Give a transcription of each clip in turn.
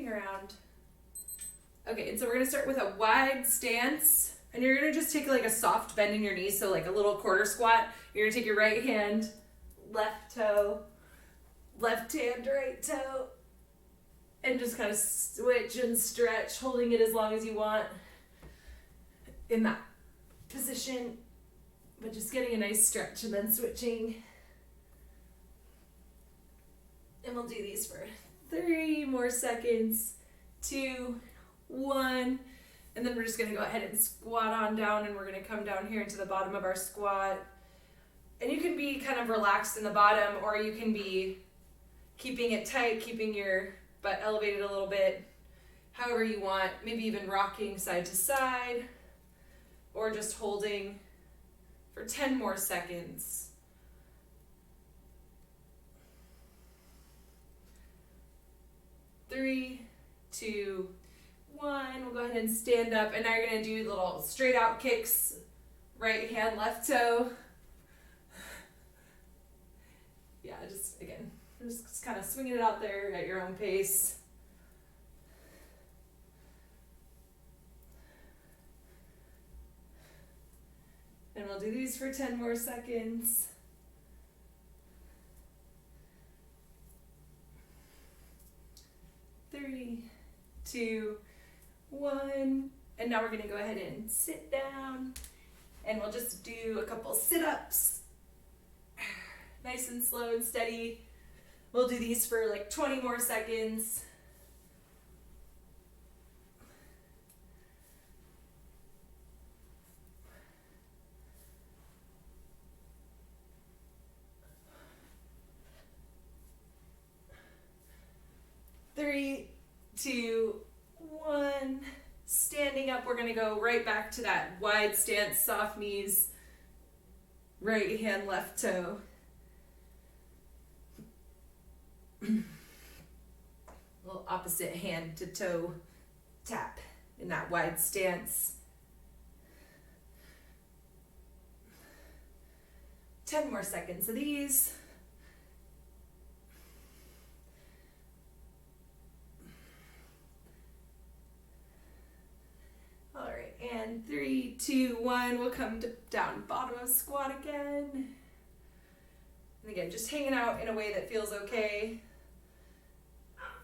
around. Okay, and so we're gonna start with a wide stance, and you're gonna just take like a soft bend in your knees, so like a little quarter squat. You're gonna take your right hand, left toe, left hand, right toe, and just kind of switch and stretch, holding it as long as you want in that position, but just getting a nice stretch and then switching. And we'll do these for 3 more seconds, 2, 1, and then we're just gonna go ahead and squat on down, and we're gonna come down here into the bottom of our squat. And you can be kind of relaxed in the bottom, or you can be keeping it tight, keeping your butt elevated a little bit, however you want, maybe even rocking side to side, or just holding for 10 more seconds. 3, 2, 1. We'll go ahead and stand up, and now you're gonna do little straight out kicks, right hand, left toe. Yeah, just again, just kind of swinging it out there at your own pace. And we'll do these for 10 more seconds. 3, 2, 1. And now we're gonna go ahead and sit down, and we'll just do a couple sit-ups. Nice and slow and steady. We'll do these for like 20 more seconds. Three, 2, 1. Standing up, we're gonna go right back to that wide stance, soft knees, right hand, left toe. Little opposite hand to toe tap in that wide stance. 10 more seconds of these. All right, and 3, 2, 1, we'll come down, bottom of squat again. And again, just hanging out in a way that feels okay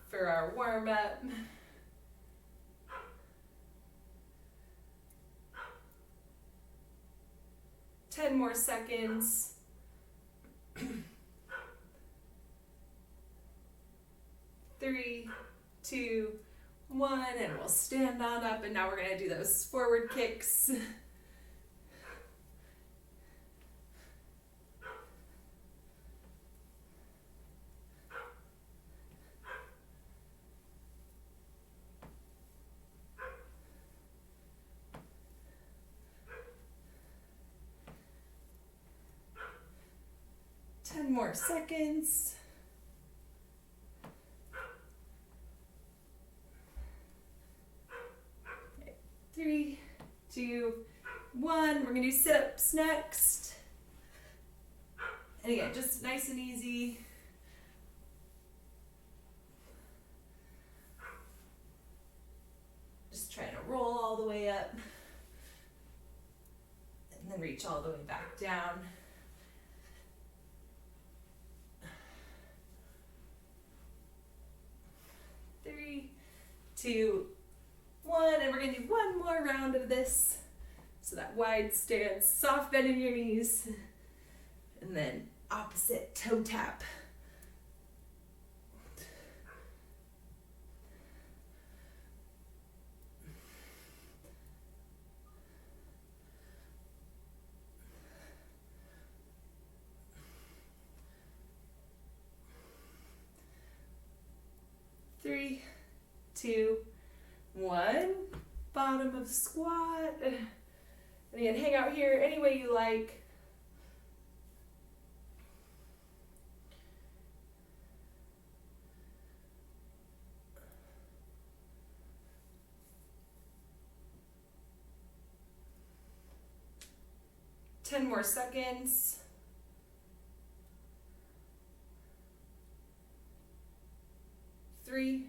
for our warm up. Ten more seconds. 3, 2, 1, and we'll stand on up, and now we're gonna do those forward kicks. More seconds. 3, 2, 1. We're gonna do sit-ups next. And again, just nice and easy. Just trying to roll all the way up and then reach all the way back down. 3, 2, 1, and we're gonna do one more round of this. So that wide stance, soft bend in your knees, and then opposite toe tap. Three, 2, 1. Bottom of squat. And again, hang out here any way you like. Ten more seconds. 3,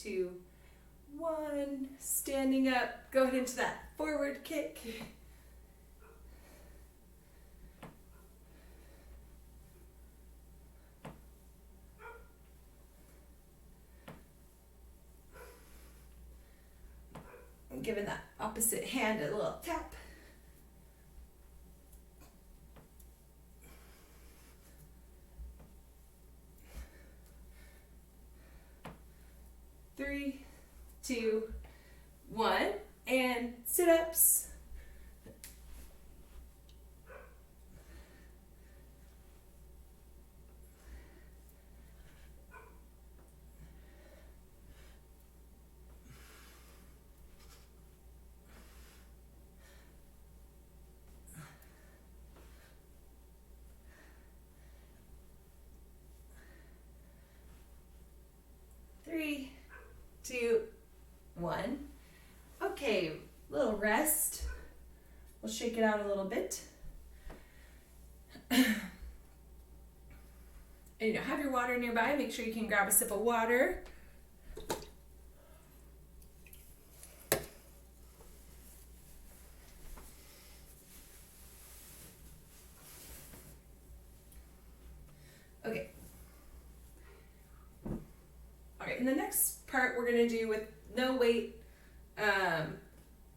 2, 1. Standing up, go ahead into that forward kick. I'm giving that opposite hand a little tap. Three, 2, 1, and sit-ups. Three, 2, 1. Okay, little rest. We'll shake it out a little bit. And have your water nearby. Make sure you can grab a sip of water. Okay. All right, and the next part we're gonna do with no weight.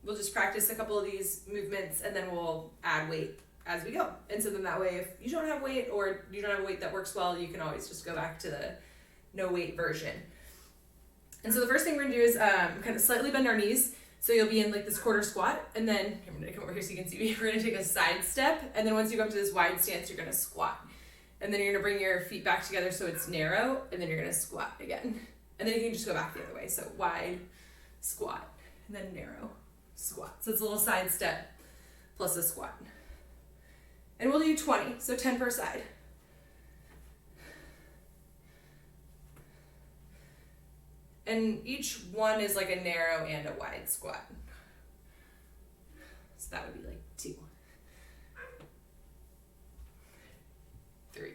We'll just practice a couple of these movements and then we'll add weight as we go. And so then that way, if you don't have weight or you don't have a weight that works well, you can always just go back to the no weight version. And so the first thing we're gonna do is kind of slightly bend our knees. So you'll be in like this quarter squat, and then I'm gonna come over here so you can see me. We're gonna take a side step, and then once you go up to this wide stance, you're gonna squat. And then you're gonna bring your feet back together so it's narrow, and then you're gonna squat again. And then you can just go back the other way. So wide, squat, and then narrow, squat. So it's a little side step plus a squat. And we'll do 20, so 10 per side. And each one is like a narrow and a wide squat. So that would be like 2, 3,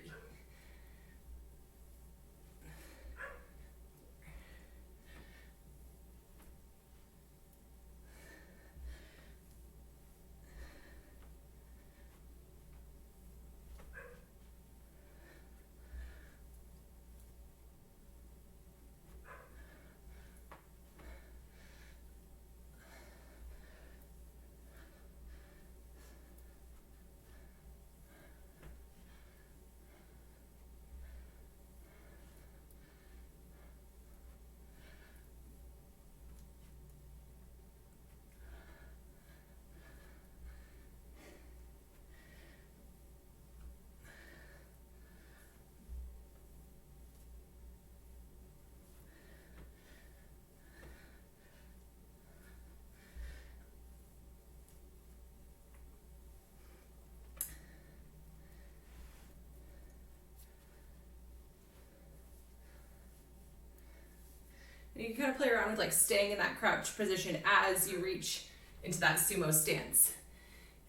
And you can kind of play around with like staying in that crouch position as you reach into that sumo stance.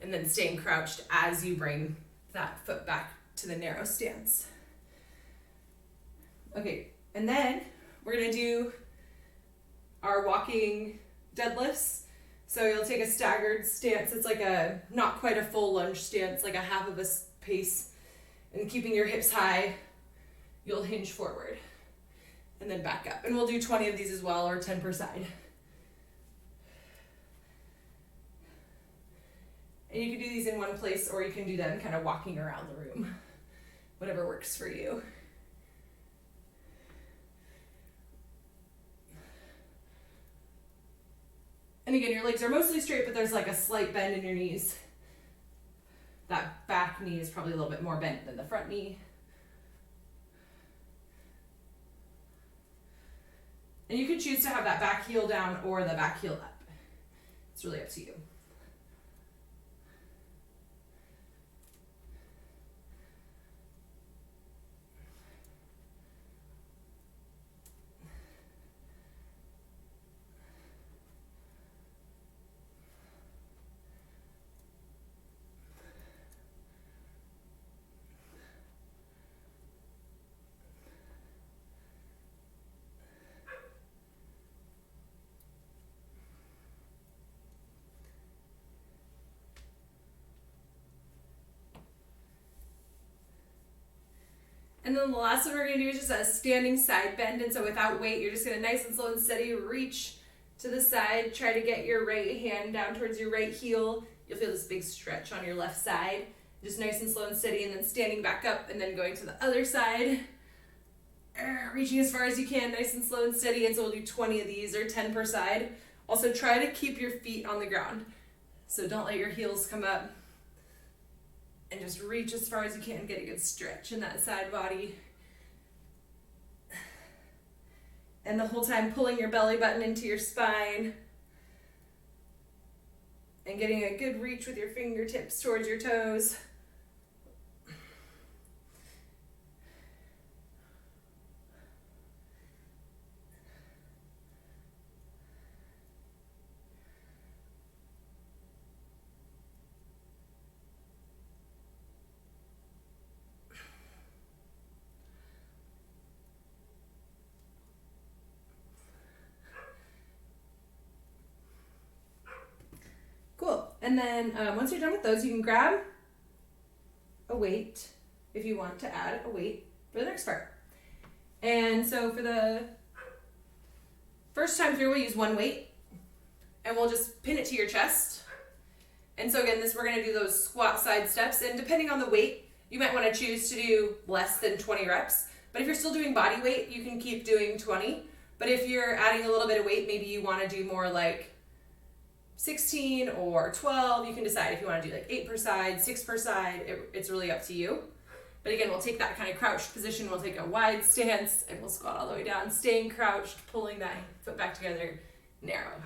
And then staying crouched as you bring that foot back to the narrow stance. Okay, and then we're gonna do our walking deadlifts. So you'll take a staggered stance. It's like a, not quite a full lunge stance, like a half of a pace. And keeping your hips high, you'll hinge forward. And then back up. And we'll do 20 of these as well, or 10 per side. And you can do these in one place, or you can do them kind of walking around the room. Whatever works for you. And again, your legs are mostly straight, but there's like a slight bend in your knees. That back knee is probably a little bit more bent than the front knee. And you can choose to have that back heel down or the back heel up. It's really up to you. And then the last one we're going to do is just a standing side bend. And so without weight, you're just going to nice and slow and steady reach to the side. Try to get your right hand down towards your right heel. You'll feel this big stretch on your left side. Just nice and slow and steady, and then standing back up and then going to the other side. Reaching as far as you can, nice and slow and steady. And so we'll do 20 of these, or 10 per side. Also try to keep your feet on the ground. So don't let your heels come up. And just reach as far as you can, get a good stretch in that side body. And the whole time pulling your belly button into your spine. And getting a good reach with your fingertips towards your toes. Cool. And then once you're done with those, you can grab a weight if you want to add a weight for the next part. And so for the first time through, we'll use one weight and we'll just pin it to your chest. And so again, we're going to do those squat side steps, and depending on the weight, you might want to choose to do less than 20 reps. But if you're still doing body weight, you can keep doing 20. But if you're adding a little bit of weight, maybe you want to do more like 16 or 12. You can decide if you want to do like 8 per side, 6 per side. It's really up to you. But again, we'll take that kind of crouched position. We'll take a wide stance and we'll squat all the way down, staying crouched, pulling that foot back together, narrow.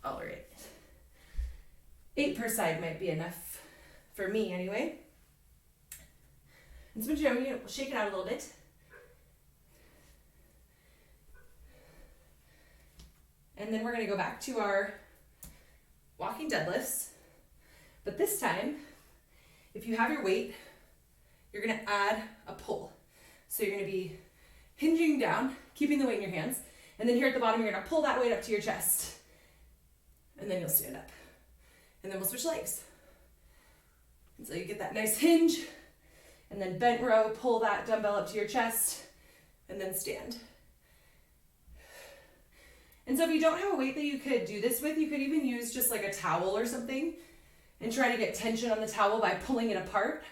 All right. 8 per side might be enough for me anyway. And so we'll shake it out a little bit. And then we're going to go back to our walking deadlifts. But this time, if you have your weight, you're going to add a pull. So you're going to be hinging down, keeping the weight in your hands. And then here at the bottom, you're going to pull that weight up to your chest. And then you'll stand up. And then we'll switch legs. And so you get that nice hinge, and then bent row, pull that dumbbell up to your chest, and then stand. And so if you don't have a weight that you could do this with, you could even use just like a towel or something and try to get tension on the towel by pulling it apart.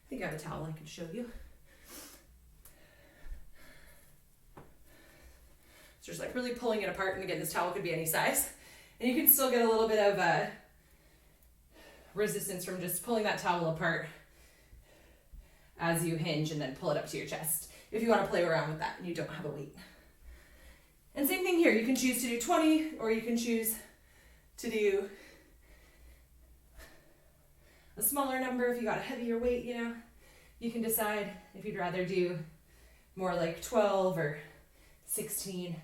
I think I have a towel I can show you. Just like really pulling it apart, and again, this towel could be any size, and you can still get a little bit of resistance from just pulling that towel apart as you hinge and then pull it up to your chest if you want to play around with that and you don't have a weight. And same thing here, you can choose to do 20 or you can choose to do a smaller number if you got a heavier weight. You can decide if you'd rather do more like 12 or 16.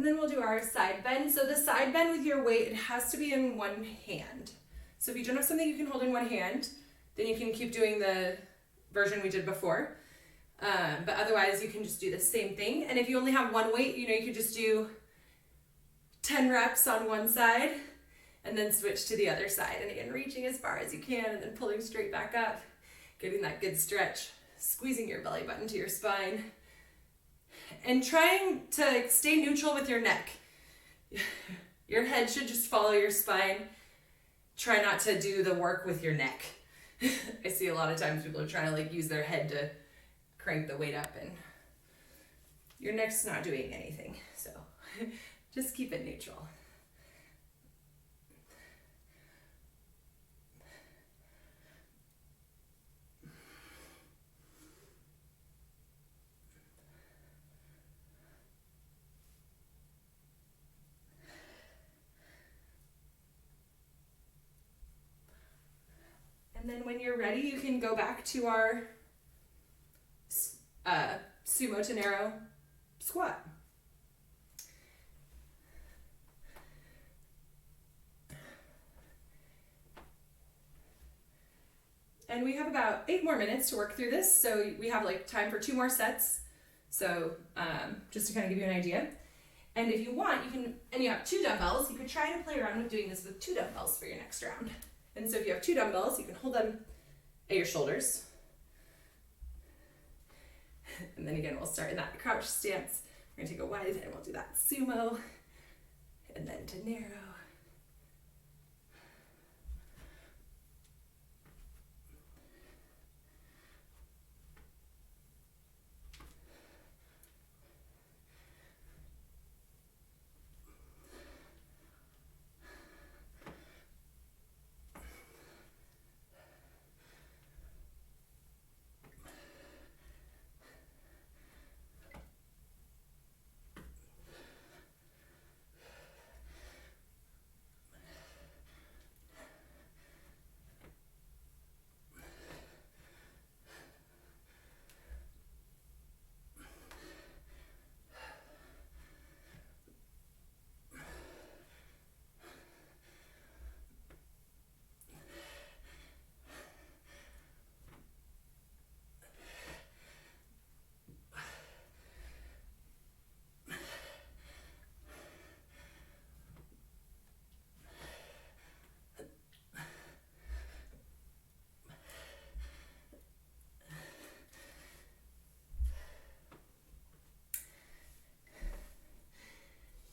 then we'll do our side bend. So the side bend with your weight, it has to be in one hand. So if you don't have something you can hold in one hand, then you can keep doing the version we did before. But otherwise you can just do the same thing. And if you only have one weight, you could just do 10 reps on one side and then switch to the other side. And again, reaching as far as you can and then pulling straight back up, getting that good stretch, squeezing your belly button to your spine, and trying to stay neutral with your neck. Your head should just follow your spine. Try not to do the work with your neck. I see a lot of times people are trying to use their head to crank the weight up, and your neck's not doing anything. So just keep it neutral. And then when you're ready, you can go back to our sumo to narrow squat. And we have about 8 more minutes to work through this, so we have time for 2 more sets. So just to kind of give you an idea. And if you want, and you have 2 dumbbells, you could try to play around with doing this with 2 dumbbells for your next round. And so if you have 2 dumbbells, you can hold them at your shoulders. And then again, we'll start in that crouch stance. We're gonna take a wide and we'll do that sumo, and then to narrow.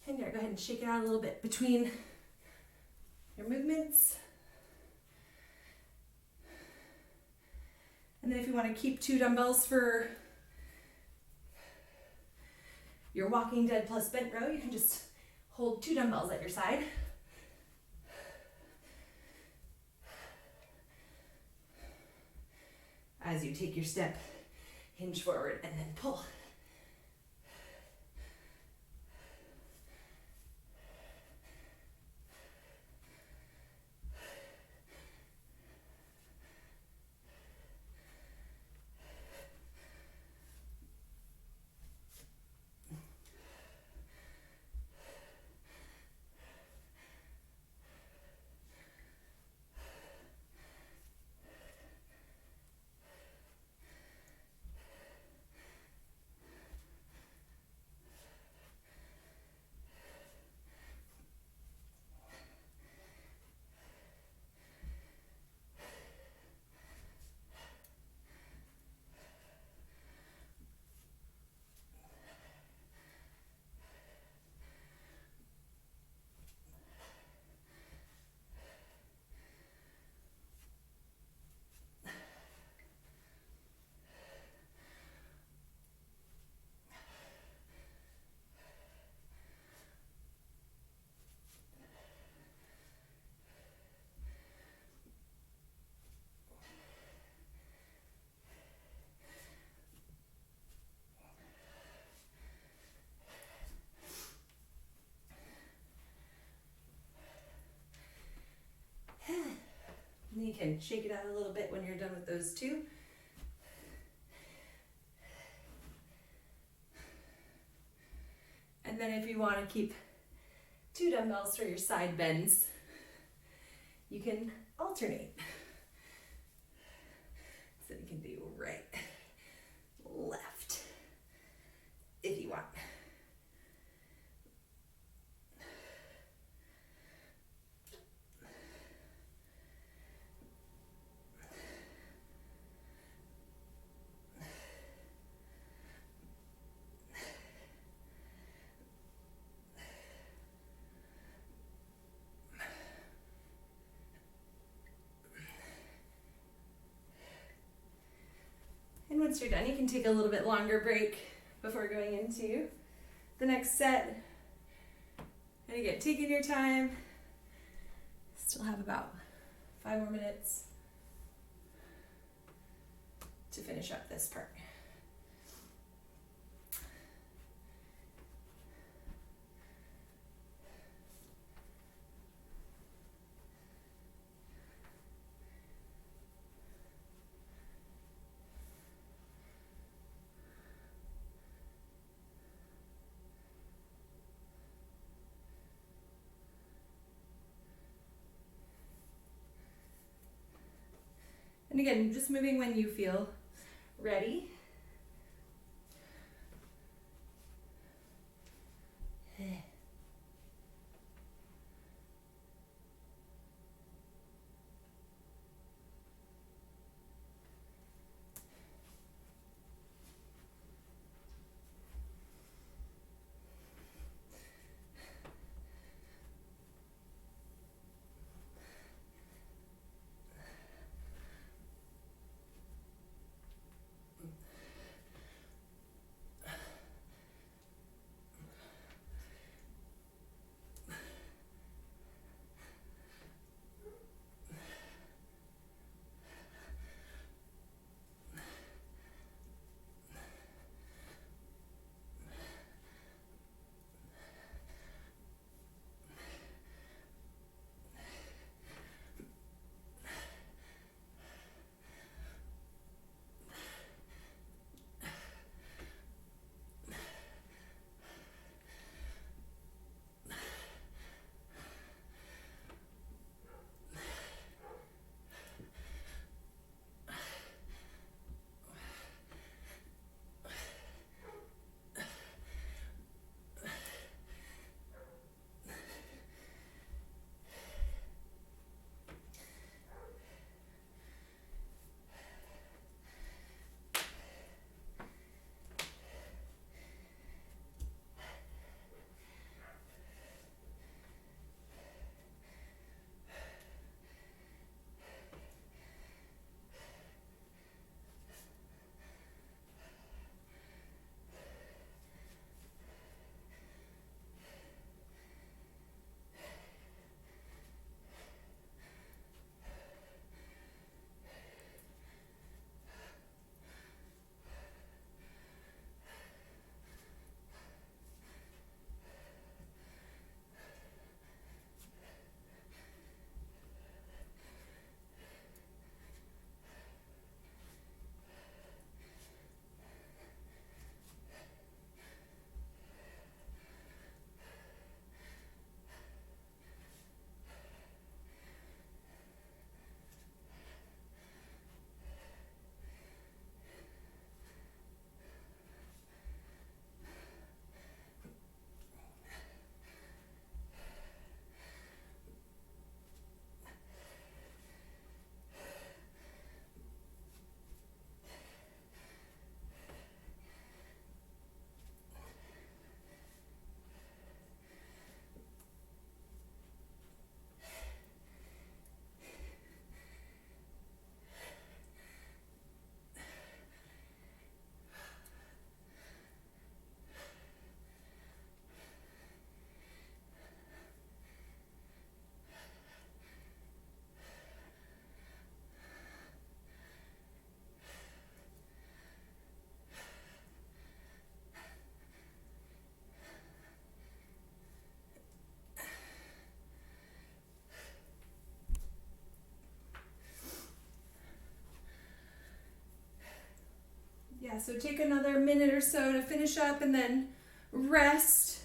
And go ahead and shake it out a little bit between your movements. And then if you want to keep 2 dumbbells for your walking dead plus bent row, you can just hold 2 dumbbells at your side. As you take your step, hinge forward and then pull. And you can shake it out a little bit when you're done with those 2. And then if you want to keep 2 dumbbells for your side bends, you can alternate. So you can do right, left, if you want. And once you're done, you can take a little bit longer break before going into the next set. And again, taking your time. Still have about 5 more minutes to finish up this part. And again, just moving when you feel ready. Yeah, so take another minute or so to finish up and then rest.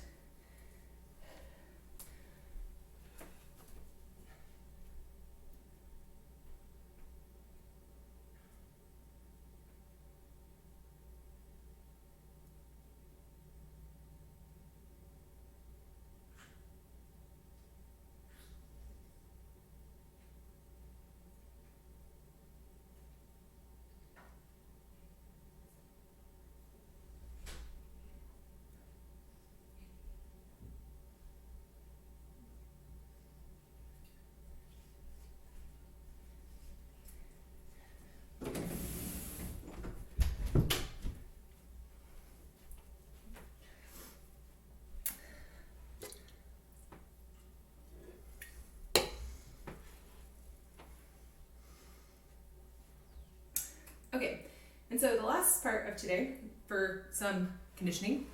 And so the last part of today, for some conditioning,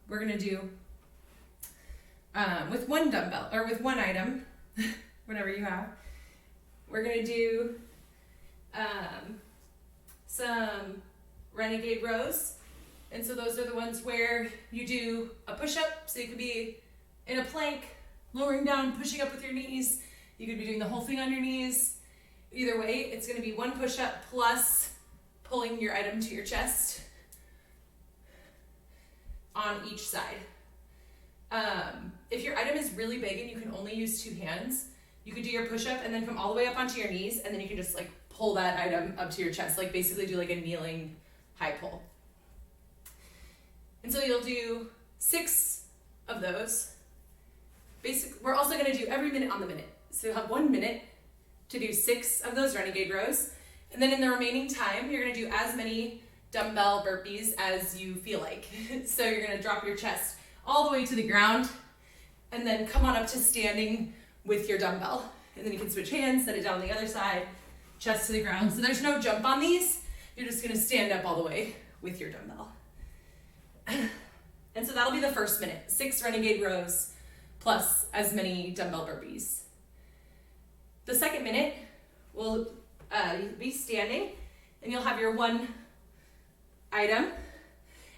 we're gonna do with one dumbbell, or with one item, whatever you have, we're gonna do some Renegade Rows. And so those are the ones where you do a push-up, so you could be in a plank, lowering down, pushing up with your knees. You could be doing the whole thing on your knees. Either way, it's gonna be one push-up plus pulling your item to your chest on each side. If your item is really big and you can only use 2 hands, you could do your push-up and then come all the way up onto your knees, and then you can just like pull that item up to your chest, like basically do like a kneeling high pull. And so you'll do 6 of those. We're also gonna do every minute on the minute. So you'll have 1 minute to do 6 of those Renegade Rows. And then in the remaining time, you're gonna do as many dumbbell burpees as you feel like. So you're gonna drop your chest all the way to the ground and then come on up to standing with your dumbbell. And then you can switch hands, set it down on the other side, chest to the ground. So there's no jump on these. You're just gonna stand up all the way with your dumbbell. And so that'll be the first minute, 6 Renegade Rows plus as many dumbbell burpees. The second minute will be standing, and you'll have your one item,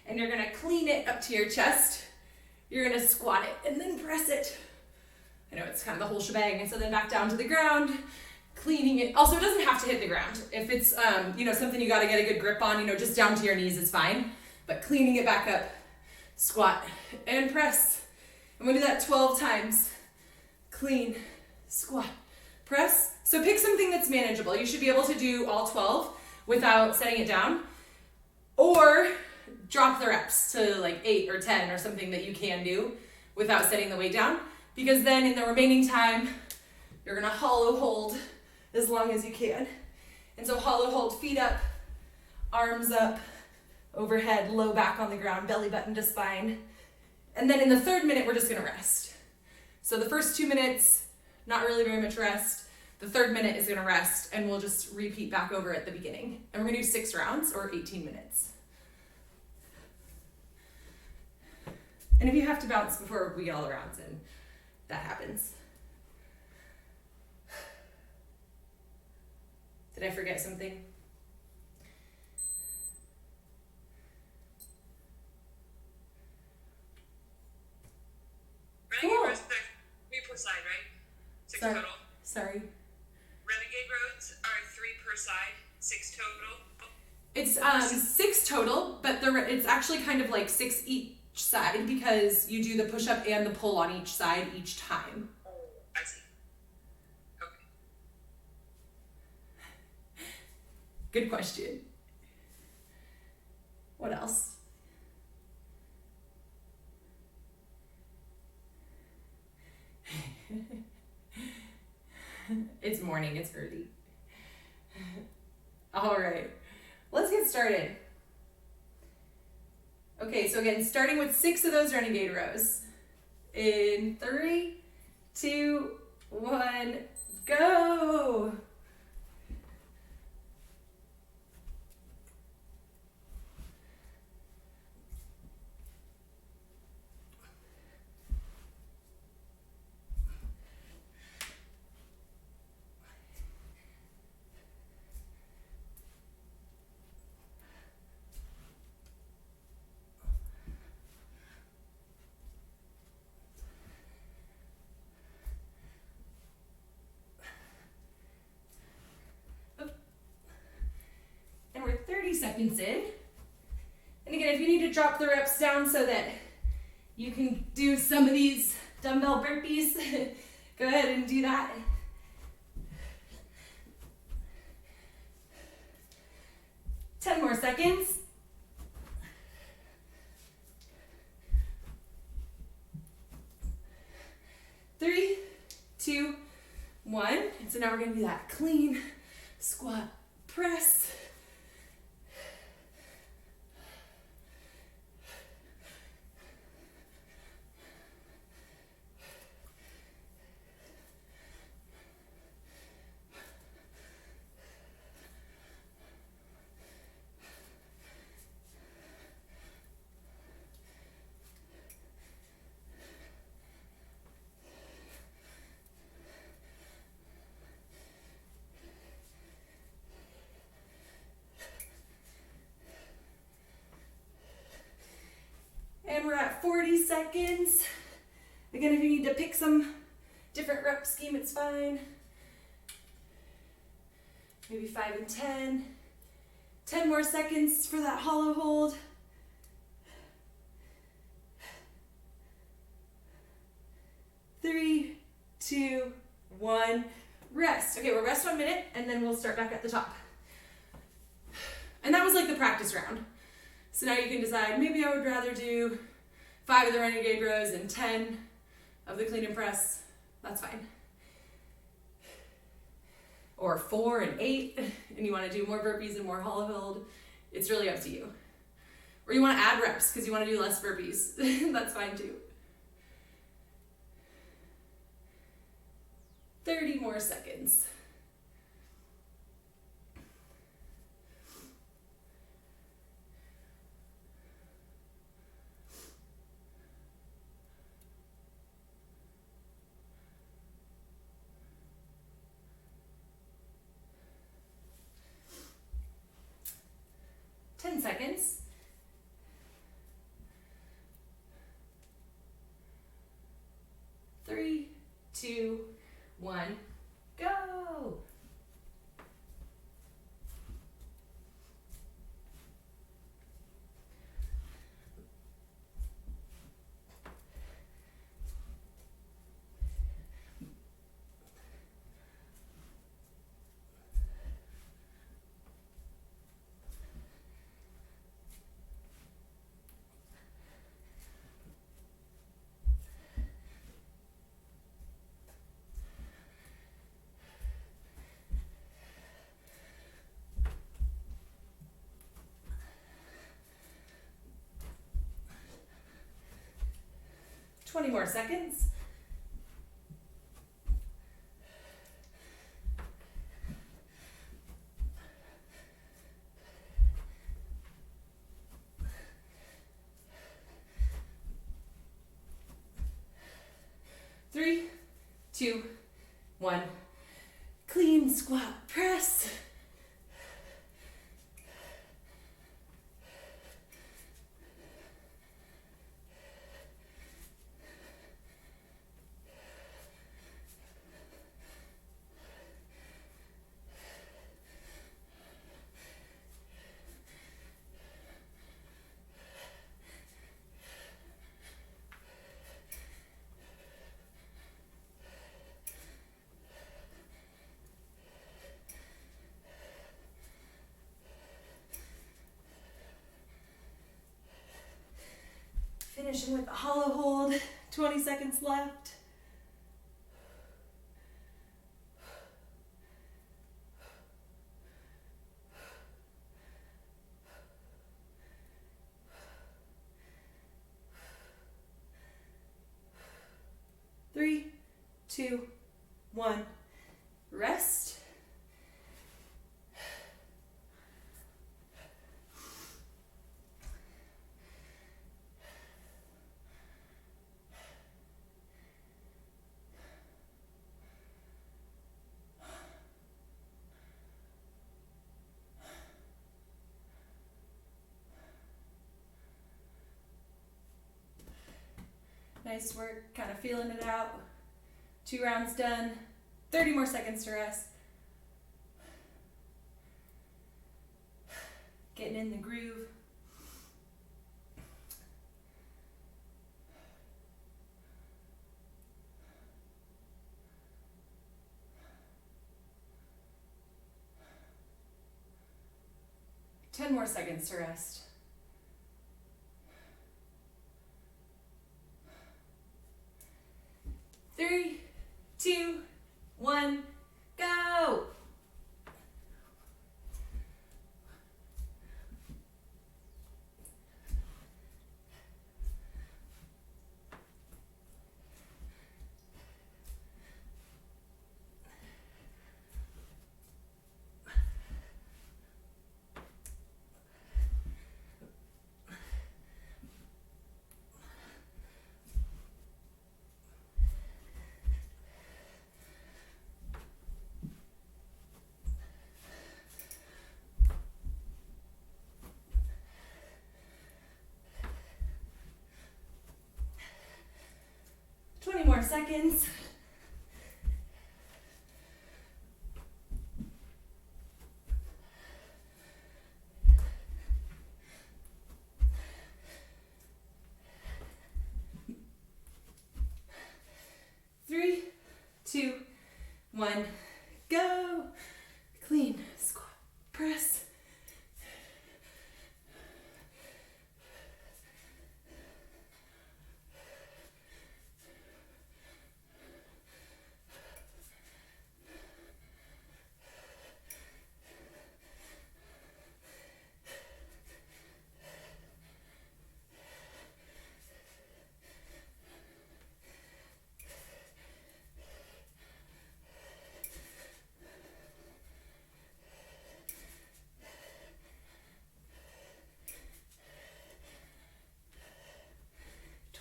and you're gonna clean it up to your chest. You're gonna squat it and then press it. I know it's kind of the whole shebang. And so then back down to the ground, cleaning it. Also, it doesn't have to hit the ground. If it's something you gotta get a good grip on, just down to your knees is fine. But cleaning it back up, squat and press. I'm gonna do that 12 times. Clean, squat, press. So pick something that's manageable. You should be able to do all 12 without setting it down, or drop the reps to like 8 or 10 or something that you can do without setting the weight down, because then in the remaining time, you're gonna hollow hold as long as you can. And so hollow hold, feet up, arms up, overhead, low back on the ground, belly button to spine. And then in the third minute, we're just gonna rest. So the first 2 minutes, not really very much rest. The third minute is gonna rest, and we'll just repeat back over at the beginning. And we're gonna do 6 rounds or 18 minutes. And if you have to bounce before we get all the rounds in, that happens. Did I forget something? Renegade Rows are 3 per side, right? 6 total. Sorry. Renegade Rows are 3 per side, 6 total. It's 6 total, but it's actually kind of like 6 each side, because you do the push-up and the pull on each side each time. Oh, I see. Okay. Good question. What else? It's morning, it's early. All right, let's get started. Okay, so again, starting with 6 of those Renegade Rows. In 3, 2, 1, go! We're 30 seconds in. And again, if you need to drop the reps down so that you can do some of these dumbbell burpees, go ahead and do that. Ten more seconds. 3, 2, 1. And so now we're gonna do that clean squat press. at 40 seconds. Again, if you need to pick some different rep scheme, it's fine. Maybe 5 and 10. 10 more seconds for that hollow hold. 3, 2, 1, rest. Okay, we'll rest 1 minute and then we'll start back at the top. And that was like the practice round. So now you can decide, maybe I would rather do 5 of the Renegade Rows and 10 of the clean and press. That's fine. Or 4 and 8, and you want to do more burpees and more hollow hold. It's really up to you. Or you want to add reps because you want to do less burpees. That's fine too. 30 more seconds. Seconds. 3, 2, 1, go. Twenty more seconds. Three, 2, 1. Clean squat press. Finishing with the hollow hold, 20 seconds left. Three, 2, 1, rest. Nice work, kind of feeling it out. 2 rounds done. 30 more seconds to rest. Getting in the groove. Ten more seconds to rest. 3, 2, 1, go! seconds. Three, two, one, go. Clean, squat, press.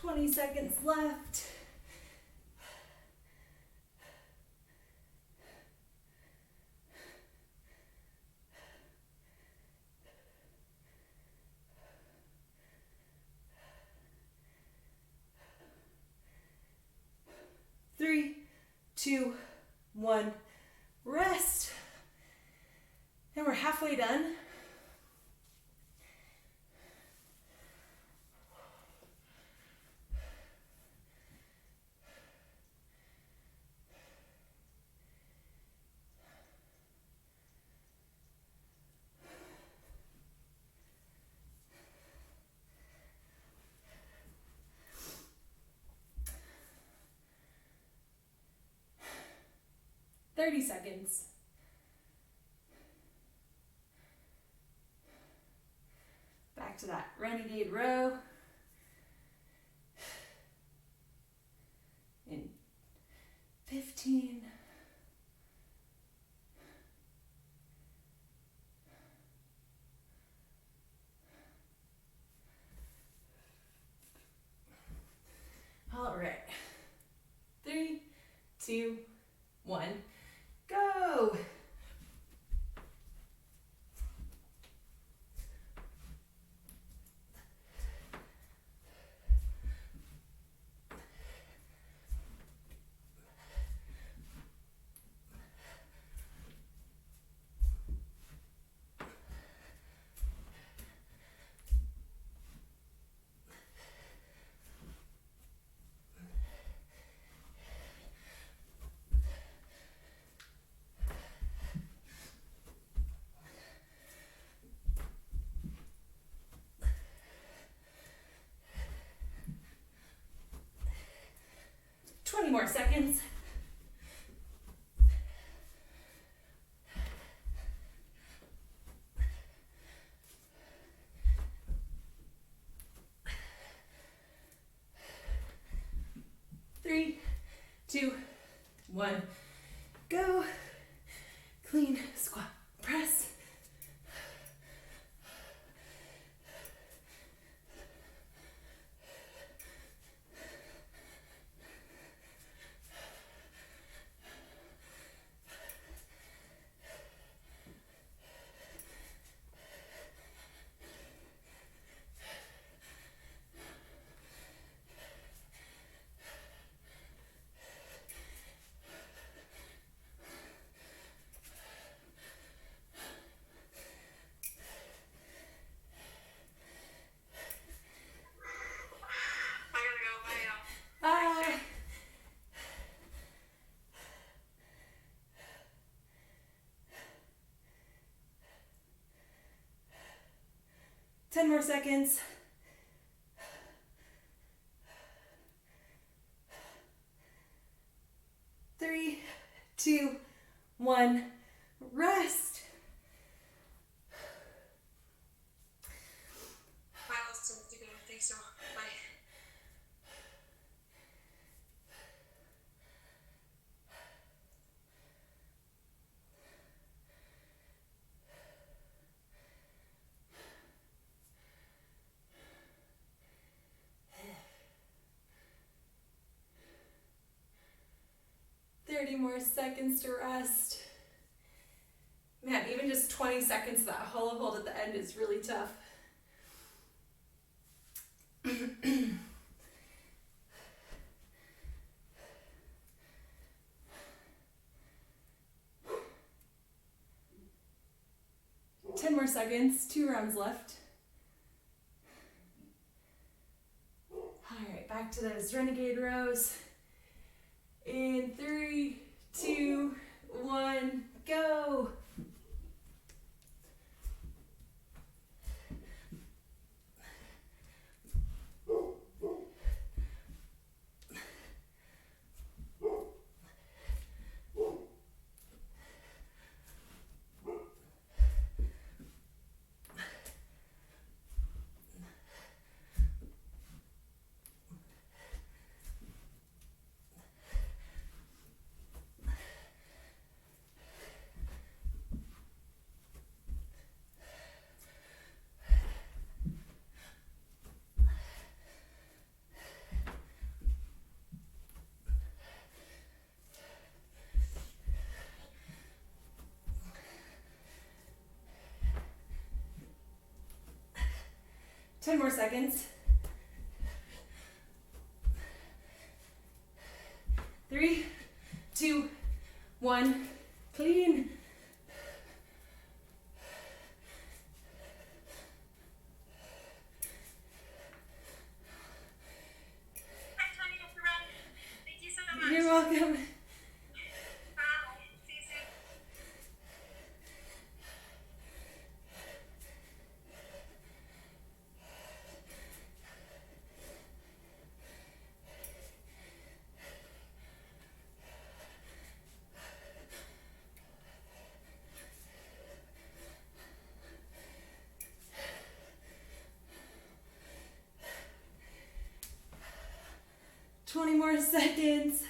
Twenty seconds left. Three, two, one, rest. And we're halfway done. Thirty seconds. Back to that Renegade Row. In 15. All right. 3, 2, 1. Go! More seconds. Three, two, one, go. Clean, squat, press. Bye. 10 more seconds. Three, two, one, rest. Bye, Austin. Thanks so much. Bye. More seconds to rest. Man, even just 20 seconds of that hollow hold at the end is really tough. more seconds, 2 rounds left. All right, back to those Renegade Rows. In 3, 2, 1, go. Ten more seconds. 3, 2, 1, clean. Hi, Tony, Dr. Ren. Thank you so much. You're welcome. Bye. See you soon. Twenty more seconds.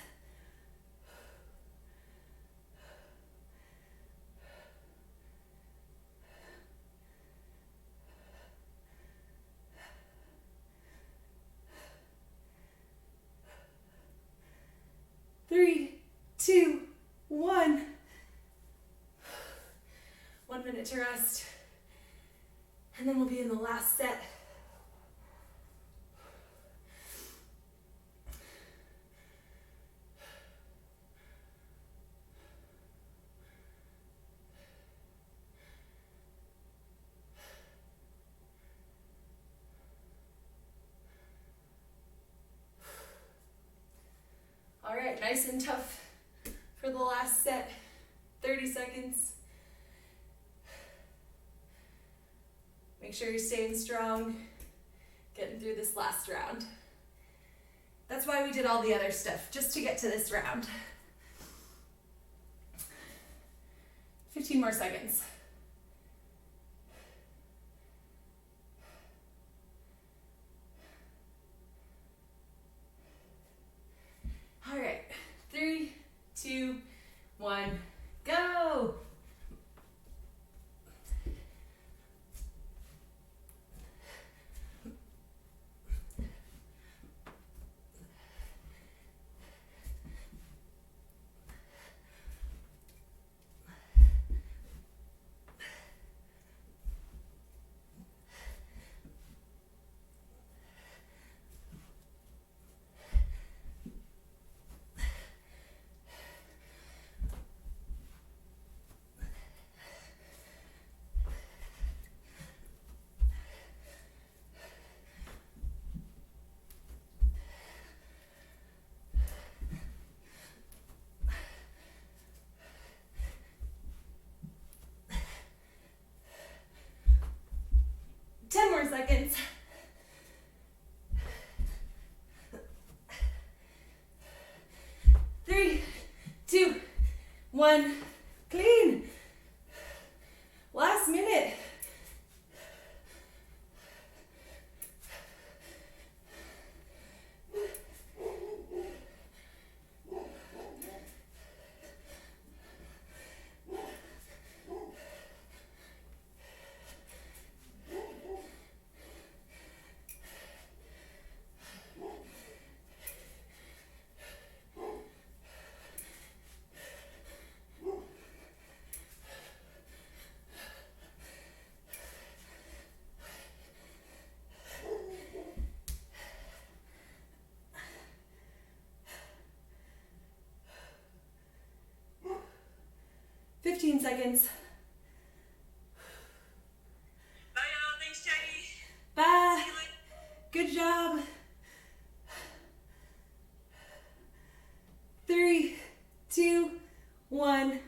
Three, 2, 1. 1 minute to rest. And then we'll be in the last set. All right, nice and tough for the last set. 30 seconds. Make sure you're staying strong, getting through this last round. That's why we did all the other stuff, just to get to this round. 15 more seconds. All right, 3, 2, 1, go. Seconds. 3, 2, 1, clean. Last minute. Seconds. job. 3, 2, 1.